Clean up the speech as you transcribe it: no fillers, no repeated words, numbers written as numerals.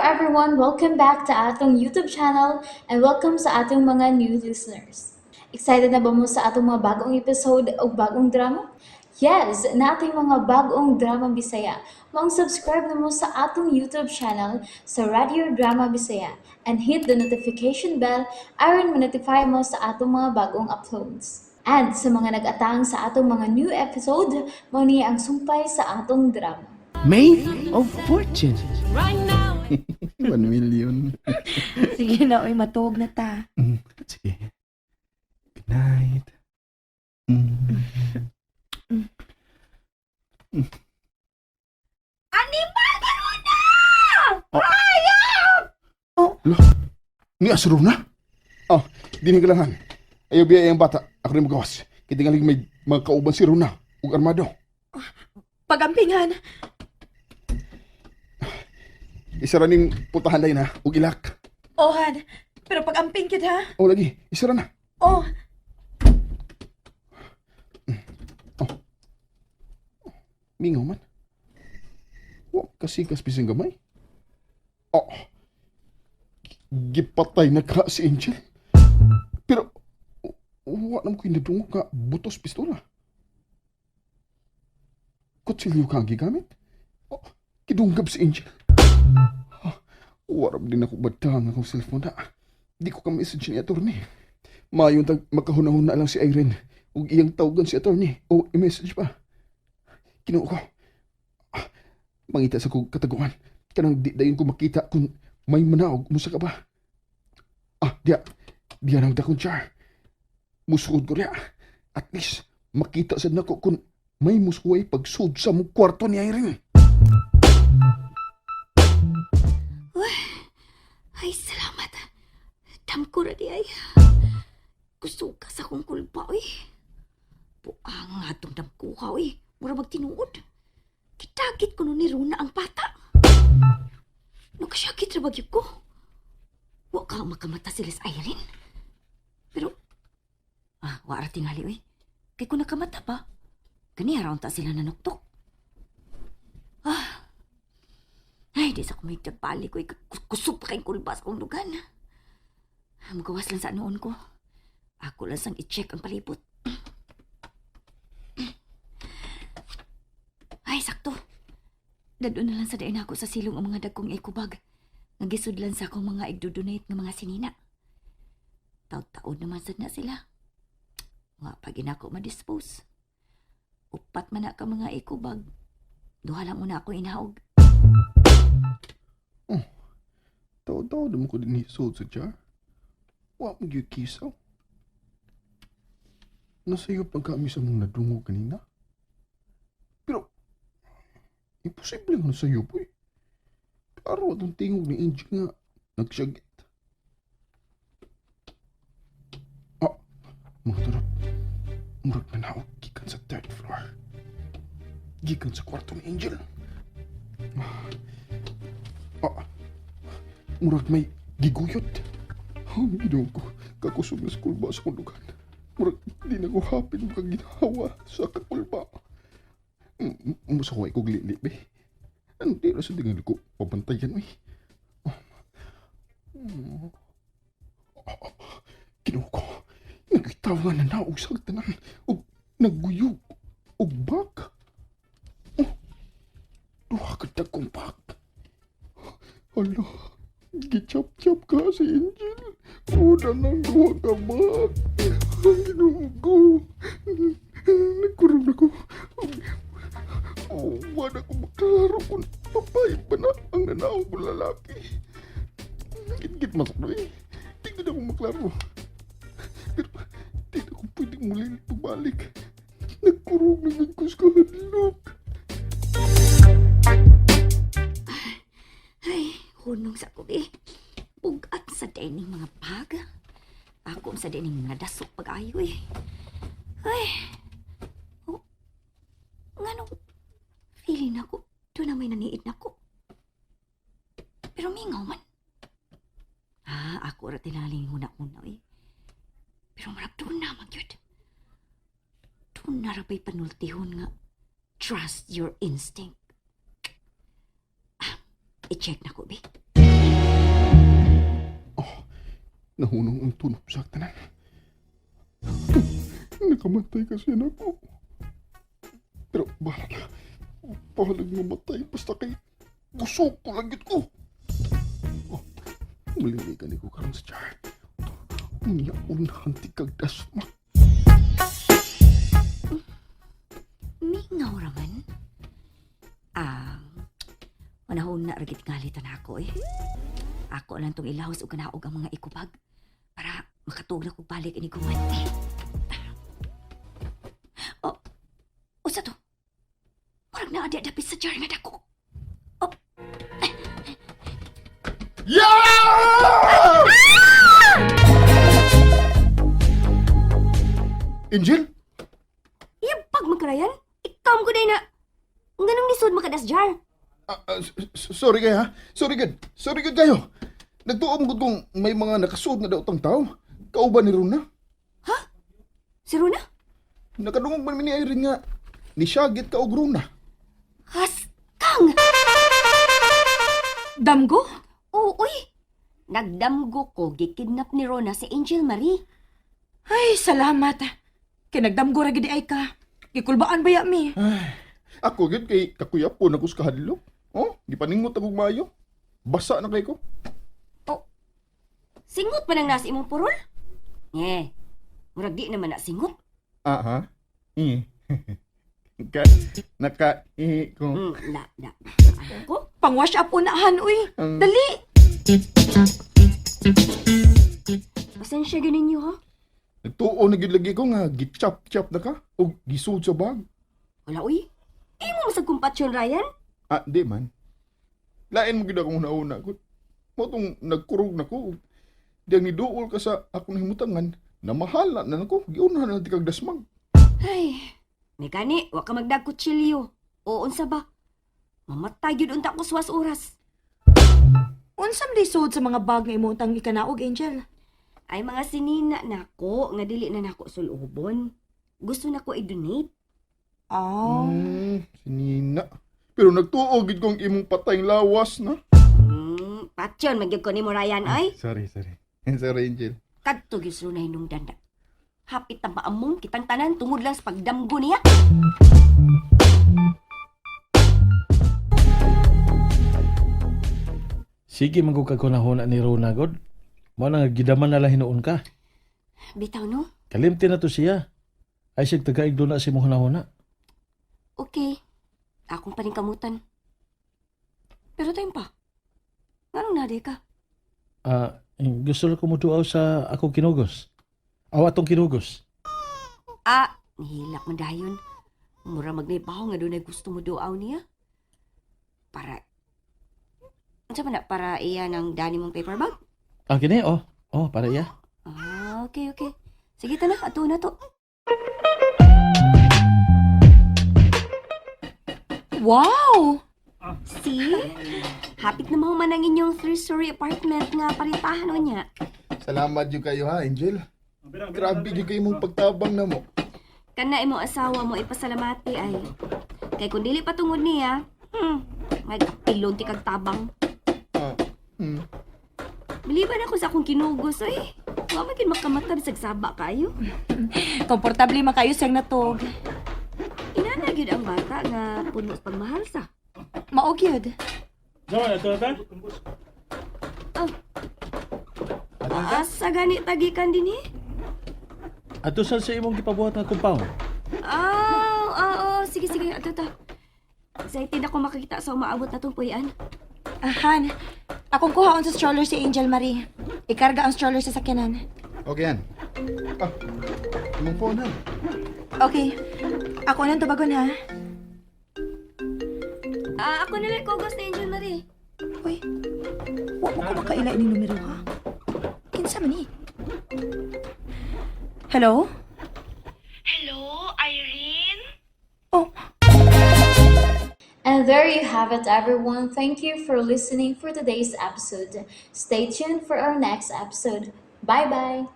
everyone, welcome back to atong YouTube channel and welcome sa atong mga new listeners. Excited na ba mo sa atong mga bagong episode o bagong drama? Yes, na ating mga bagong drama Bisaya. Subscribe na mo sa atong YouTube channel sa Radio Drama Bisaya and hit the notification bell aron ma-notify mo sa atong mga bagong uploads. And sa mga nag-atang sa atong mga new episode, mo niya ang sumpay sa atong drama. Made of Fortune. 1 million. Sige na, oy, matog na ta. Sige. Good night. Animal Garuna! Ni asro na? Oh, dini galangan. Ayaw biya yung bata. Ako rin magawas. Kitingaling may mga kauban si Runa ug armado. Pagampingan. Isa ra ning putahan day na ug ilak. Ohan, pero pagamping kid ha? Oh, lagi. Isa ra na. Oh, Mingaw man. Wa kasikas bising gamay. Oh. Gipatay na ka si Angel. Pero wa nam ko indudungo ka butos pistola. Kutsilyo ka ang gigamit? Oh, kidunggab si Angel. Warap din ako batang akong cellphone na. Di ko ka-message ni attorney. Mayon tag makahunahuna lang si Irene. Ug iyang tawagan si attorney. O i-message pa. Kinuha ko. Mangita sa kong kataguan. Kanang di dayon ko makita kung may manaog. Musa ka ba? Diya nang dakong char. Musukod ko rin. At least makita sa nako kung may muskuway pagsud sa mong kwarto ni Irene. ay salamat. Damko ra di ay. Gusto ka sa kong kulpa, oy. Buang atong damkuha, oy. Mura magtinuod. Kitagit ko nun ni Runa ang bata. Nagkasyakit ra bagyog ko. Wa ka makamata sila sa Irene. Pero, wara tingali, oy. Kay kung nakamata pa, kani around ta sila nanuktok. Ay, di sa kumay balik ko. Kusog pa kayong kulbas kong lugan. Magawas lang sa noon ko. Ako lang sang i-check ang palibot. Ay, sakto. Dado na lang sa dain ako sa silong ang mga dagkong ikubag. Nagisudlan sa akong mga igdodonate ng mga sinina. Taod-taod naman sad na sila. Nga pagin ako ma-dispose. Upat man na ka mga ikubag. Duha lang una ako inahog. Taw-taw naman ko din hisod sa jar. Wa mo gyud kisaw. Nasayo pag kami sa mong nadungog kanina. Pero, imposible nga sa'yo po eh. Klaro atong tingog ni Angel nga nagsyagit. Mga tarap. Murag manawag gikan sa 3rd floor. Gikan sa kwarto ni Angel. Murag may giguyot. Ginoo ko, kakusog na sa kulba sa kulugan. Murag di na ko hapin mo kang ginawa sa kakulba. Musa ko ay kong lilip eh. Ano di rasa dengan ko pabantayan eh. Ginoo ko, nagitawa na naog sa tanan ug nagguyog ug bag. Duha ka dagkong bag. Hala, gichap-chap ka si Angel. Una ng duha ka bag. Ay, ginoo ko. Nagkurong ako. Wala ko maklaro kung papay ba na ang nanawag mo lalaki. Git-git masakno eh. Tingnan ako maklaro. Pero di na ko pwedeng muli pabalik. Nagkurong naman ko sa kahadlok. Ay, hunong sa kubi. Bugat sa dining mga baga. Ako sa dining mga dasok pag-ayo eh. Ay, nganong feeling ako, doon na may naniid na ko. Pero mingaw man. Ako ra tinaling huna-huna eh. Pero marag doon na magyod. Doon na rabay panultihon nga. Trust your instinct. I-check na ko, be. Nahunong ang tunog sa tanan. Nakamatay kasi na ako. Pero bahala. Bahalag mamatay basta kay busog ko lang ko. Oh, maliligan ko karon sa tiyan. Unya unahan ti kagdasma. Mingaw raman. Manahon na ragit ngalitan ako eh. Ako lang tong ilahos o kanaog ang mga ikubag para makatug na ko balik ini gumanti. Oh, usa to? Parang naadi dapit sa jar nga dako. Yeah! Angel? Iyapag magkarayan? Ikaw mo ko na ganong lisod makadas jar. Sorry kayo ha? Sorry good kayo. Nagtuom ko kung may mga nakasuod na daw tang tao. Kauban ni Runa. Si Runa? Nakadungog man ni Irene nga. Ni Shagit ka og Runa. Kang! Damgo? Oo, uy. Nagdamgo ko, gikidnap ni Rona si Angel Marie. Ay, salamat. Kinagdamgo ra gid ay ka. Gikulbaan ba ya mi? Ako gid kay kakuyapon ako sa kahadlok. Oh, gipaningot ako mayo. Basa na kay ko. Singot pa nang nasa imong purol? Murag di naman na singot. Aha. Naka ko. Ano ko? Pang-wash up unahan, uy. Ang- Dali! Pasensya ganin niyo, ha? Nagtuo na gid lagi ko nga gichap-chap na ka o gisud sa bag. Wala, uy. Mo masag kumpatsyon, Ryan? Di man. Lain mo gid akong nauna ko. Mo tong nagkurog na ko. Diyang niduol ka sa akong himutangan na mahal na nako. Giunahan na ti kag dasmag. Ay, may gani, wa ka magdag kutsilyo. O unsa ba? Mamatay yun unta ko suwas oras. Unsam lisod sa mga bag nga imong tang ikanaog, Angel? Ay mga sinina nako, nga dili na nako sulubon. Gusto na ko i-donate. Oh. Sinina. Pero nagtuo gid kong imong patayng lawas na. Patyon, magyag ko ni mo, Ryan, ay. Sorry. Sorry, Angel. Kadto gisro na hinong danda. Hapit ang paamong kitang tanan tungod lang sa pagdamgo niya. Sige magkukag ko na huna ni Rona God. Mo na gidaman na lang hinuon ka. Bitaw no? Kalimti na to siya. Ay siyag tagaigdo na si mo huna-huna. Okay. Akong paningkamutan. Pero tayo pa. Anong naday ka? Gusto ko mo duaw sa akong kinugos. Aw atong kinugos. Nihilak man dayon. Mura magnibaho nga doon ay gusto mo doaw niya. Para... Ano ba na? Para iya ng dani mong paper bag? Kini oh. Oh, para iya. Okay. Sige ta na, ato na to. Wow! See? Hapit na mahuman ang inyong 3-story apartment nga paritahan o niya. Salamat yung kayo ha, Angel. Grabe yung kayo mong pagtabang na mo. Kana imong asawa mo ipasalamati ay. Kay kung dili patungod niya, may kapilon ti kag tabang. Biliban ako sa akong kinugos ay. Wa man gid makamatan sa saba kayo. Komportable man kayo siyang natog. Inana gyud ang bata nga puno sa pagmahal sa. Maog yun. Asa gani tagikan dinhi? Ato sa imong gipabuhat nga compound. Sige, ato ta. Excited ako makakita sa umaabot na tong puyan. Han, akong kuhaon sa stroller si Angel Marie. Ikarga ang stroller sa sakyanan. Okay yan. Imong phone ha. Okay. Ako nang tubagon ha. Ako na lang kogos ni Angel Marie. Uy, huwag mo ko makaila ni numero ha. Kinsa man ni? Hello? Hello, Irene? Oh, And there you have it, everyone. Thank you for listening for today's episode. Stay tuned for our next episode. Bye bye.